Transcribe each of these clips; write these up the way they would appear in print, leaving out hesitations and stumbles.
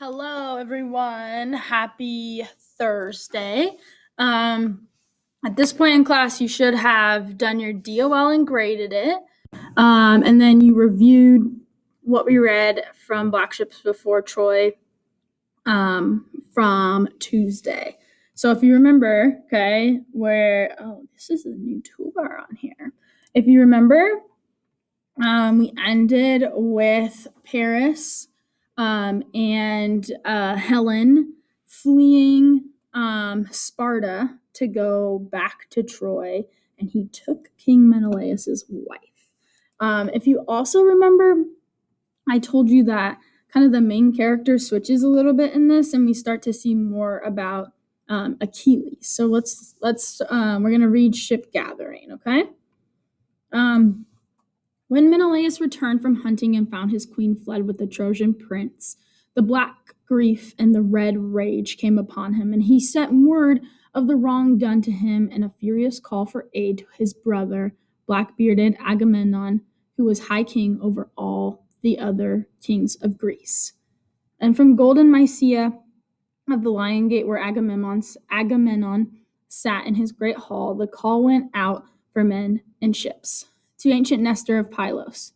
Hello, everyone. Happy Thursday. At this point in class, you should have done your DOL and graded it. And then you reviewed what we read from Black Ships Before Troy from Tuesday. So if you remember, this is a new toolbar on here. If you remember, we ended with Paris and Helen fleeing Sparta to go back to Troy, and he took King Menelaus's wife. If you also remember, I told you that kind of the main character switches a little bit in this, and we start to see more about Achilles. So let's we're gonna read Ship Gathering, okay? When Menelaus returned from hunting and found his queen fled with the Trojan prince, the black grief and the red rage came upon him, and he sent word of the wrong done to him and a furious call for aid to his brother, black-bearded Agamemnon, who was high king over all the other kings of Greece. And from golden Mysia of the Lion Gate, where Agamemnon sat in his great hall, the call went out for men and ships. To ancient Nestor of Pylos,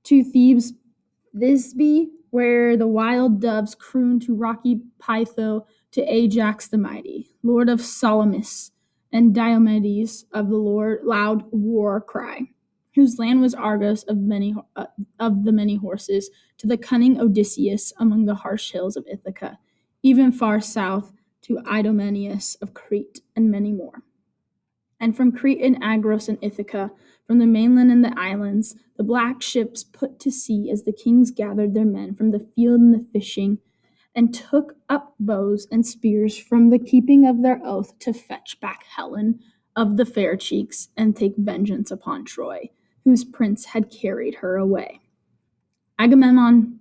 to Thebes, Thisbe, where the wild doves croon, to rocky Pytho, to Ajax the mighty, lord of Salamis, and Diomedes of the loud war cry, whose land was Argos of the many horses, to the cunning Odysseus among the harsh hills of Ithaca, even far south to Idomeneus of Crete, and many more. And from Crete and Agros and Ithaca, from the mainland and the islands, the black ships put to sea as the kings gathered their men from the field and the fishing, and took up bows and spears from the keeping of their oath to fetch back Helen of the fair cheeks and take vengeance upon Troy, whose prince had carried her away. Agamemnon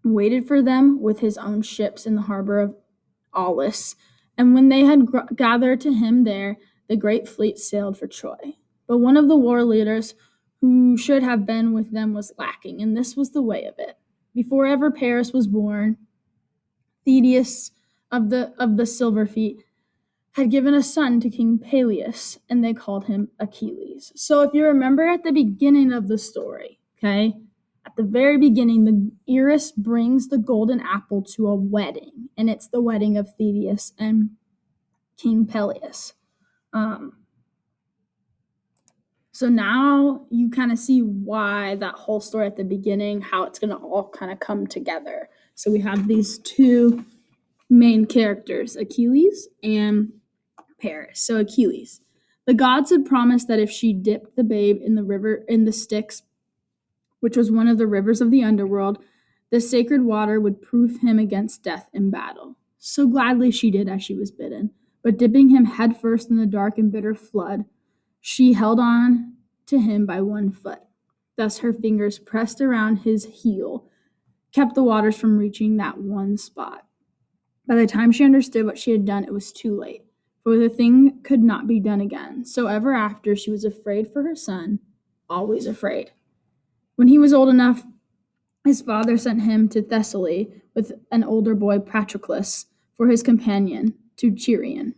waited for them with his own ships in the harbor of Aulis, and when they had gathered to him there, the great fleet sailed for Troy. But one of the war leaders who should have been with them was lacking, and this was the way of it. Before ever Paris was born, Theseus of the silver feet had given a son to King Peleus, and they called him Achilles. So if you remember at the beginning of the story, okay, at the very beginning, the Eris brings the golden apple to a wedding, and it's the wedding of Theseus and King Peleus. So now you kind of see why that whole story at the beginning, how it's going to all kind of come together. So we have these two main characters, Achilles and Paris. So Achilles. The gods had promised that if she dipped the babe in the river, in the Styx, which was one of the rivers of the underworld, the sacred water would proof him against death in battle. So gladly she did as she was bidden. But dipping him headfirst in the dark and bitter flood, she held on to him by one foot. Thus her fingers pressed around his heel, kept the waters from reaching that one spot. By the time she understood what she had done, it was too late, for the thing could not be done again. So ever after she was afraid for her son, always afraid. When he was old enough, his father sent him to Thessaly with an older boy, Patroclus, for his companion, to Cheiron,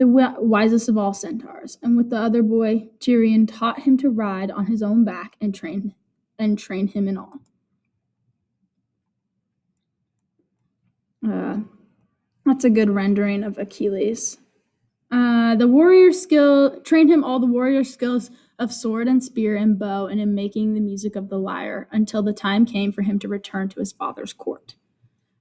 the wisest of all centaurs, and with the other boy, Cheiron taught him to ride on his own back and train him in all. That's a good rendering of Achilles. The warrior skill trained him all the warrior skills of sword and spear and bow, and in making the music of the lyre, until the time came for him to return to his father's court.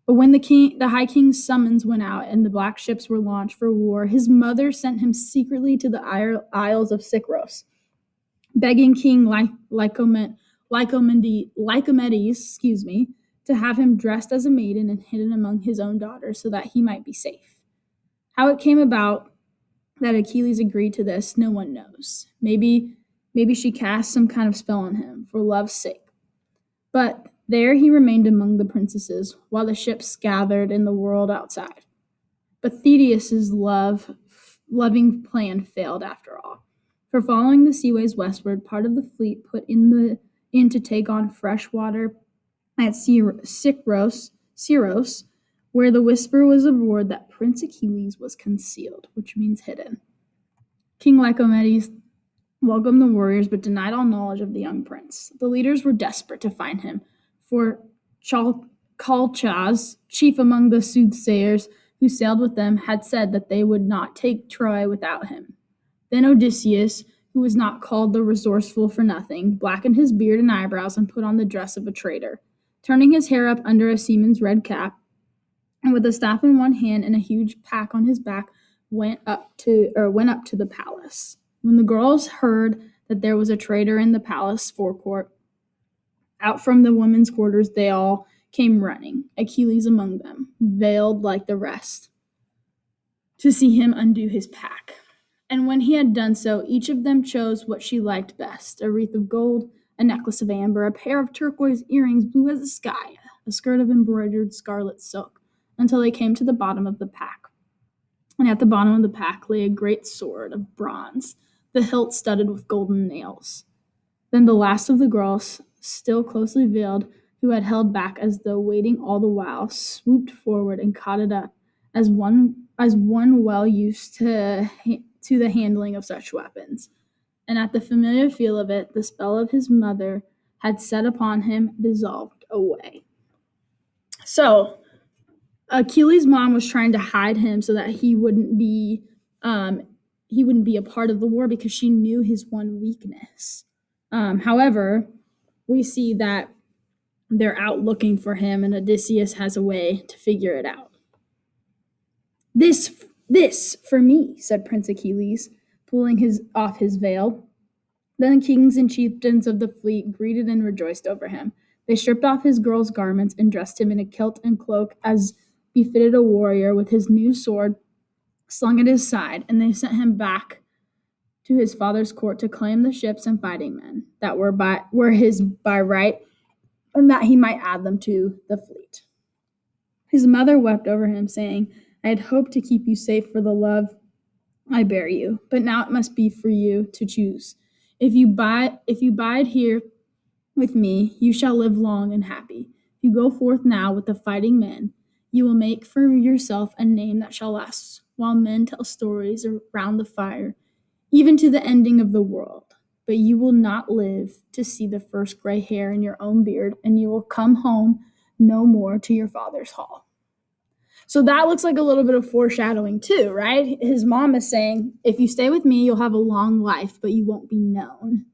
But when the high king's summons went out and the black ships were launched for war, his mother sent him secretly to the Isles of Sicros, begging King Lycomedes, to have him dressed as a maiden and hidden among his own daughters so that he might be safe. How it came about that Achilles agreed to this, no one knows. Maybe she cast some kind of spell on him for love's sake. But there he remained among the princesses, while the ships gathered in the world outside. But Theseus's loving plan failed after all. For following the seaways westward, part of the fleet put in to take on fresh water at Sicros, Scyros, where the whisper was abroad that Prince Achilles was concealed, which means hidden. King Lycomedes welcomed the warriors but denied all knowledge of the young prince. The leaders were desperate to find him, for Chalchas, chief among the soothsayers who sailed with them, had said that they would not take Troy without him. Then Odysseus, who was not called the resourceful for nothing, blackened his beard and eyebrows and put on the dress of a traitor. Turning his hair up under a seaman's red cap, and with a staff in one hand and a huge pack on his back, went up to the palace. When the girls heard that there was a traitor in the palace forecourt, out from the women's quarters they all came running, Achilles among them, veiled like the rest, to see him undo his pack. And when he had done so, each of them chose what she liked best: a wreath of gold, a necklace of amber, a pair of turquoise earrings blue as the sky, a skirt of embroidered scarlet silk, until they came to the bottom of the pack. And at the bottom of the pack lay a great sword of bronze, the hilt studded with golden nails. Then the last of the girls, still closely veiled, who had held back as though waiting all the while, swooped forward and caught it up, as one well used to the handling of such weapons. And at the familiar feel of it, the spell of his mother had set upon him dissolved away. So Achilles' mom was trying to hide him so that he wouldn't be a part of the war, because she knew his one weakness. However, we see that they're out looking for him, and Odysseus has a way to figure it out. This for me, said Prince Achilles, pulling off his veil. Then the kings and chieftains of the fleet greeted and rejoiced over him. They stripped off his girl's garments and dressed him in a kilt and cloak as befitted a warrior, with his new sword slung at his side, and they sent him back to his father's court to claim the ships and fighting men that were his by right, and that he might add them to the fleet. His mother wept over him, saying, I had hoped to keep you safe for the love I bear you, but now it must be for you to choose. If you bide here with me, you shall live long and happy. If you go forth now with the fighting men, you will make for yourself a name that shall last, while men tell stories around the fire, even to the ending of the world. But you will not live to see the first gray hair in your own beard, and you will come home no more to your father's hall. So that looks like a little bit of foreshadowing too, right? His mom is saying, if you stay with me, you'll have a long life, but you won't be known.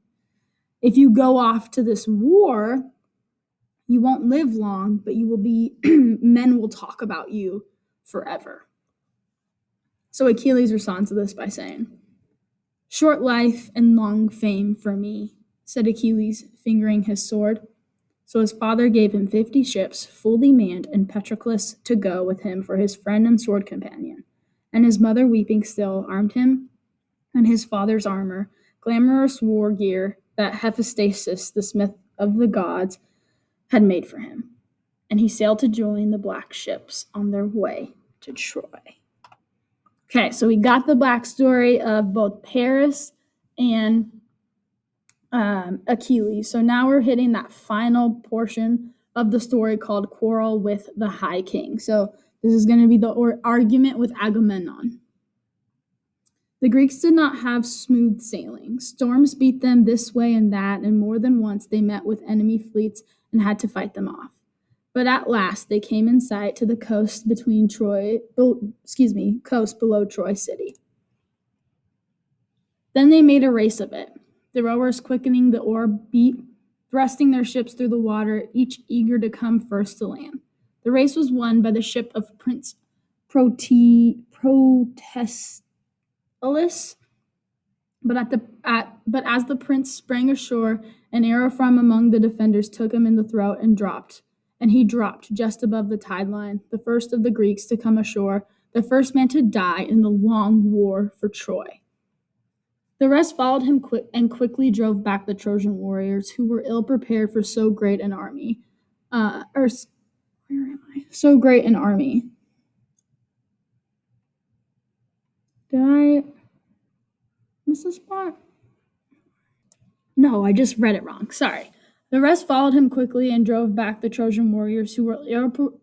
If you go off to this war, you won't live long, but you will be, men will talk about you forever. So Achilles responds to this by saying, short life and long fame for me, said Achilles, fingering his sword. So his father gave him 50 ships, fully manned, and Patroclus to go with him for his friend and sword companion. And his mother, weeping still, armed him in his father's armor, glamorous war gear that Hephaestus, the smith of the gods, had made for him. And he sailed to join the black ships on their way to Troy. Okay, so we got the backstory of both Paris and Achilles. So now we're hitting that final portion of the story called Quarrel with the High King. So this is going to be the argument with Agamemnon. The Greeks did not have smooth sailing. Storms beat them this way and that, and more than once they met with enemy fleets and had to fight them off. But at last they came in sight to the coast coast below Troy city. Then they made a race of it, the rowers quickening the oar beat, thrusting their ships through the water, each eager to come first to land. The race was won by the ship of Prince Protestalus, but as the prince sprang ashore, an arrow from among the defenders took him in the throat and he dropped just above the tide line, the first of the Greeks to come ashore, the first man to die in the long war for Troy. The rest followed him quickly drove back the Trojan warriors, who were ill prepared for so great an army. So great an army. Did I miss a spot? No, I just read it wrong. Sorry. The rest followed him quickly and drove back the Trojan warriors who were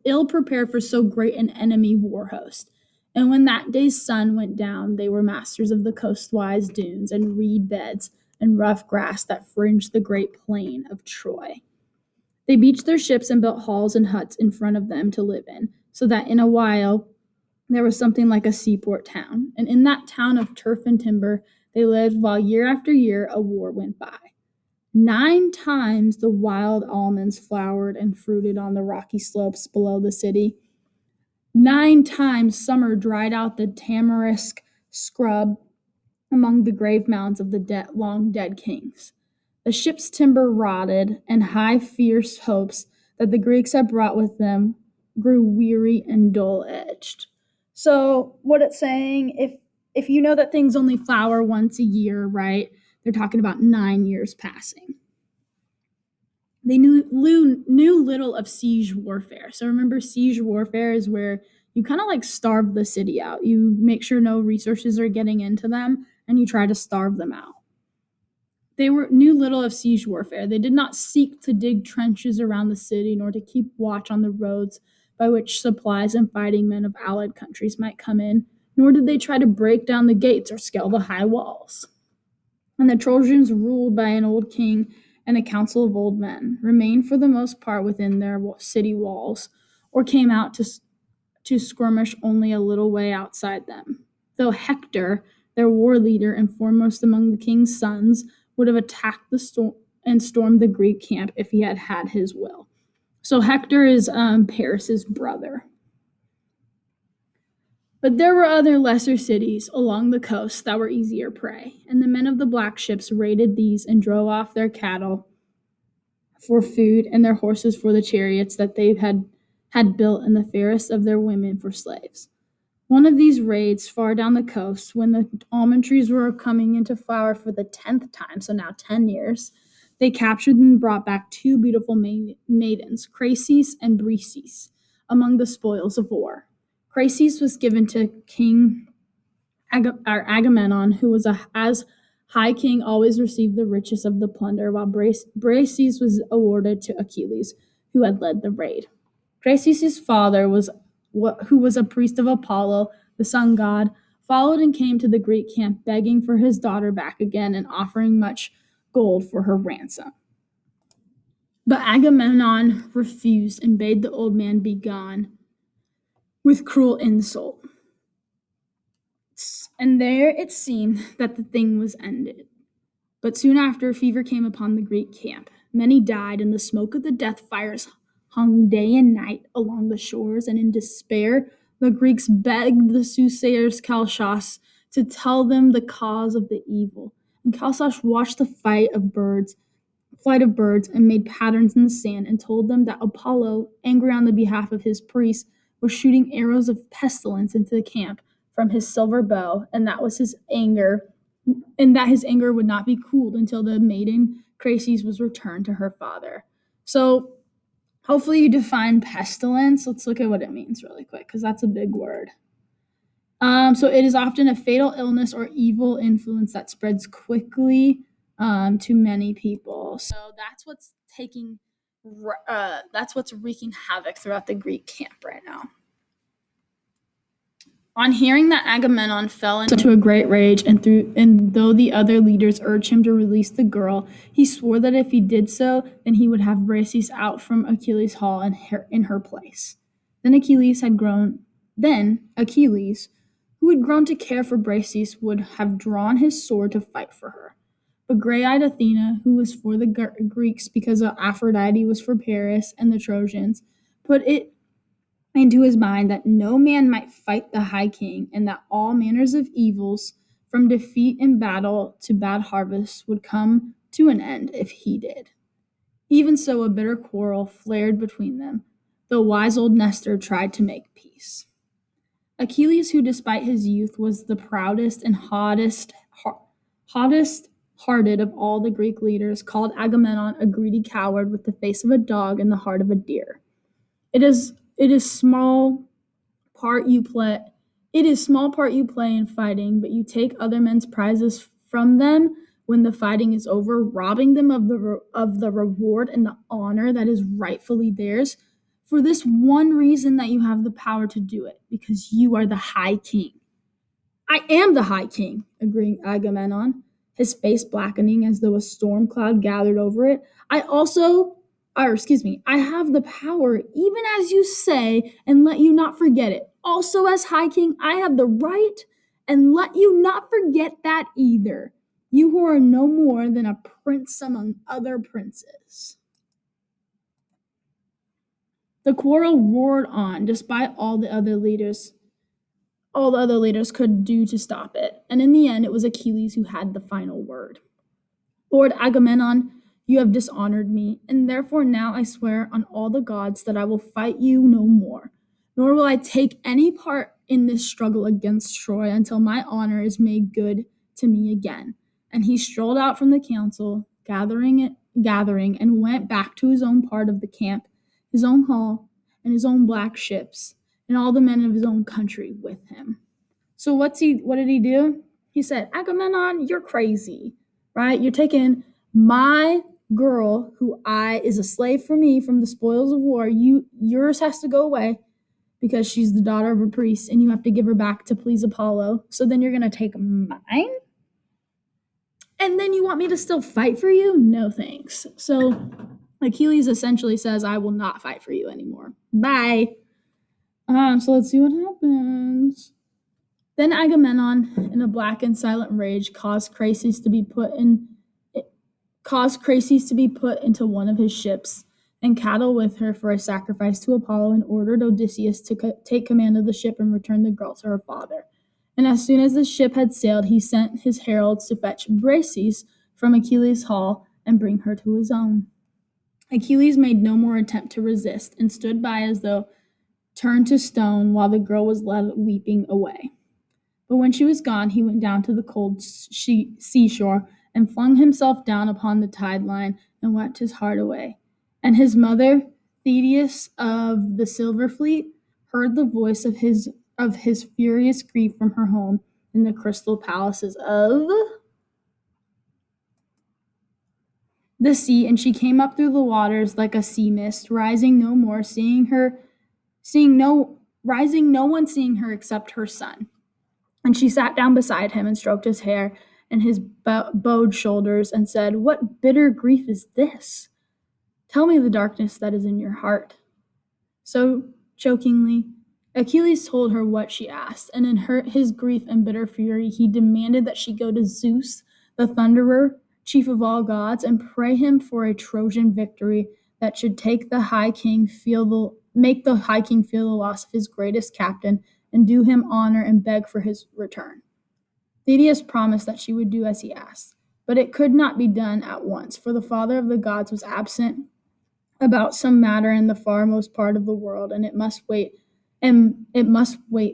ill prepared for so great an enemy war host. And when that day's sun went down, they were masters of the coastwise dunes and reed beds and rough grass that fringed the great plain of Troy. They beached their ships and built halls and huts in front of them to live in, so that in a while there was something like a seaport town. And in that town of turf and timber, they lived while year after year a war went by. 9 times the wild almonds flowered and fruited on the rocky slopes below the city. 9 times summer dried out the tamarisk scrub among the grave mounds of the long dead kings. The ship's timber rotted, and high, fierce hopes that the Greeks had brought with them grew weary and dull-edged. So what it's saying, if you know that things only flower once a year, right? They're talking about 9 years passing. They knew little of siege warfare. So remember, siege warfare is where you kind of like starve the city out. You make sure no resources are getting into them, and you try to starve them out. They knew little of siege warfare. They did not seek to dig trenches around the city, nor to keep watch on the roads by which supplies and fighting men of allied countries might come in, nor did they try to break down the gates or scale the high walls. And the Trojans, ruled by an old king and a council of old men, remained for the most part within their city walls, or came out to skirmish only a little way outside them. Though Hector, their war leader and foremost among the king's sons, would have attacked and stormed the Greek camp if he had had his will. So Hector is Paris's brother. But there were other lesser cities along the coast that were easier prey, and the men of the black ships raided these and drove off their cattle for food and their horses for the chariots that they had built, and the fairest of their women for slaves. One of these raids far down the coast, when the almond trees were coming into flower for the 10th time, so now 10 years, they captured and brought back 2 beautiful maidens, Chryses and Briseis, among the spoils of war. Chryses was given to King Agamemnon, who was as high king always received the richest of the plunder, while Briseis was awarded to Achilles, who had led the raid. Chryses' father, who was a priest of Apollo, the sun god, followed and came to the Greek camp begging for his daughter back again and offering much gold for her ransom. But Agamemnon refused and bade the old man be gone with cruel insult. And there it seemed that the thing was ended. But soon after, fever came upon the Greek camp. Many died, and the smoke of the death fires hung day and night along the shores, and in despair the Greeks begged the soothsayers Chalcas to tell them the cause of the evil. And Chalcas watched the flight of birds, and made patterns in the sand, and told them that Apollo, angry on the behalf of his priests, was shooting arrows of pestilence into the camp from his silver bow, and that his anger would not be cooled until the maiden Chryses was returned to her father. So hopefully you define pestilence. Let's look at what it means really quick, because that's a big word. So it is often a fatal illness or evil influence that spreads quickly to many people. So that's what's wreaking havoc throughout the Greek camp right now. On hearing that Agamemnon fell into a great rage, and though the other leaders urged him to release the girl, he swore that if he did so, then he would have Briseis out from Achilles' hall in her place. Then Achilles, who had grown to care for Briseis, would have drawn his sword to fight for her. But gray-eyed Athena, who was for the Greeks because Aphrodite was for Paris and the Trojans, put it into his mind that no man might fight the high king, and that all manners of evils, from defeat in battle to bad harvests, would come to an end if he did. Even so, a bitter quarrel flared between them, though wise old Nestor tried to make peace. Achilles, who despite his youth was the proudest and hottest-hearted of all the Greek leaders, called Agamemnon a greedy coward with the face of a dog and the heart of a deer. It is small part you play in fighting, but you take other men's prizes from them when the fighting is over, robbing them of the reward and the honor that is rightfully theirs, for this one reason that you have the power to do it, because you are the High King. I am the High King, agreed Agamemnon, his face blackening as though a storm cloud gathered over it. I have the power, even as you say, and let you not forget it. Also, as High King, I have the right, and let you not forget that either. You who are no more than a prince among other princes. The quarrel roared on, despite all the other leaders could do to stop it, and in the end it was Achilles who had the final word. Lord Agamemnon, you have dishonored me, and therefore now I swear on all the gods that I will fight you no more, nor will I take any part in this struggle against Troy until my honor is made good to me again. And he strolled out from the council, gathering, and went back to his own part of the camp, his own hall, and his own black ships, and all the men of his own country with him. So what did he do? He said, Agamemnon, you're crazy, right? You're taking my girl, who is a slave for me from the spoils of war. Yours has to go away because she's the daughter of a priest, and you have to give her back to please Apollo. So then you're going to take mine? And then you want me to still fight for you? No thanks. So Achilles essentially says, I will not fight for you anymore. Bye. So let's see what happens. Then Agamemnon, in a black and silent rage, caused Chryses to be put into one of his ships, and cattle with her for a sacrifice to Apollo, and ordered Odysseus to take command of the ship and return the girl to her father. And as soon as the ship had sailed, he sent his heralds to fetch Briseis from Achilles' hall and bring her to his own. Achilles made no more attempt to resist, and stood by as though turned to stone, while the girl was led weeping away. But when she was gone, he went down to the cold seashore and flung himself down upon the tide line and wept his heart away. And his mother, Thetis of the Silver Fleet, heard the voice of his furious grief from her home in the crystal palaces of the sea, and she came up through the waters like a sea mist, rising no one seeing her except her son. And she sat down beside him and stroked his hair and his bowed shoulders and said, What bitter grief is this? Tell me the darkness that is in your heart. So, chokingly, Achilles told her what she asked, and in his grief and bitter fury, he demanded that she go to Zeus, the Thunderer, chief of all gods, and pray him for a Trojan victory that should make the High King feel the loss of his greatest captain, and do him honor and beg for his return. Thetis promised that she would do as he asked, but it could not be done at once, for the father of the gods was absent about some matter in the farmost part of the world, and it must wait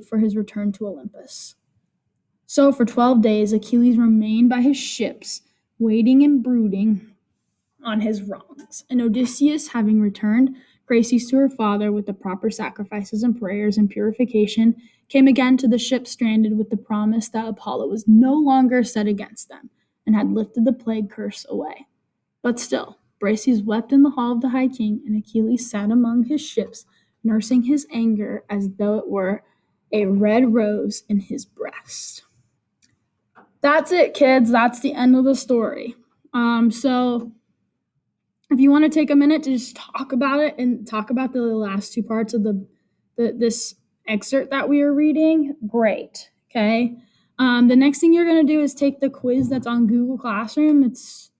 for his return to Olympus. So for 12 days Achilles remained by his ships, waiting and brooding on his wrongs. And Odysseus, having returned Chryses to her father with the proper sacrifices and prayers and purification, came again to the ship stranded with the promise that Apollo was no longer set against them and had lifted the plague curse away. But still, Briseis wept in the hall of the High King, and Achilles sat among his ships, nursing his anger as though it were a red rose in his breast. That's it, kids. That's the end of the story. So if you want to take a minute to just talk about it and talk about the last two parts of this excerpt that we are reading, great. Okay. The next thing you're going to do is take the quiz that's on Google Classroom. It's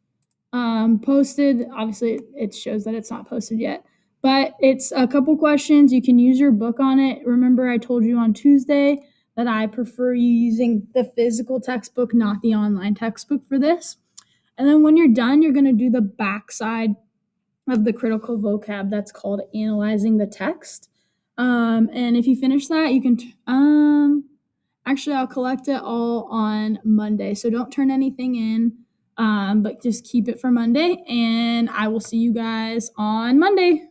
posted. Obviously, it shows that it's not posted yet, but it's a couple questions. You can use your book on it. Remember, I told you on Tuesday that I prefer you using the physical textbook, not the online textbook for this. And then when you're done, you're going to do the backside of the critical vocab that's called analyzing the text. And if you finish that, you can, actually, I'll collect it all on Monday. So don't turn anything in, but just keep it for Monday. And I will see you guys on Monday.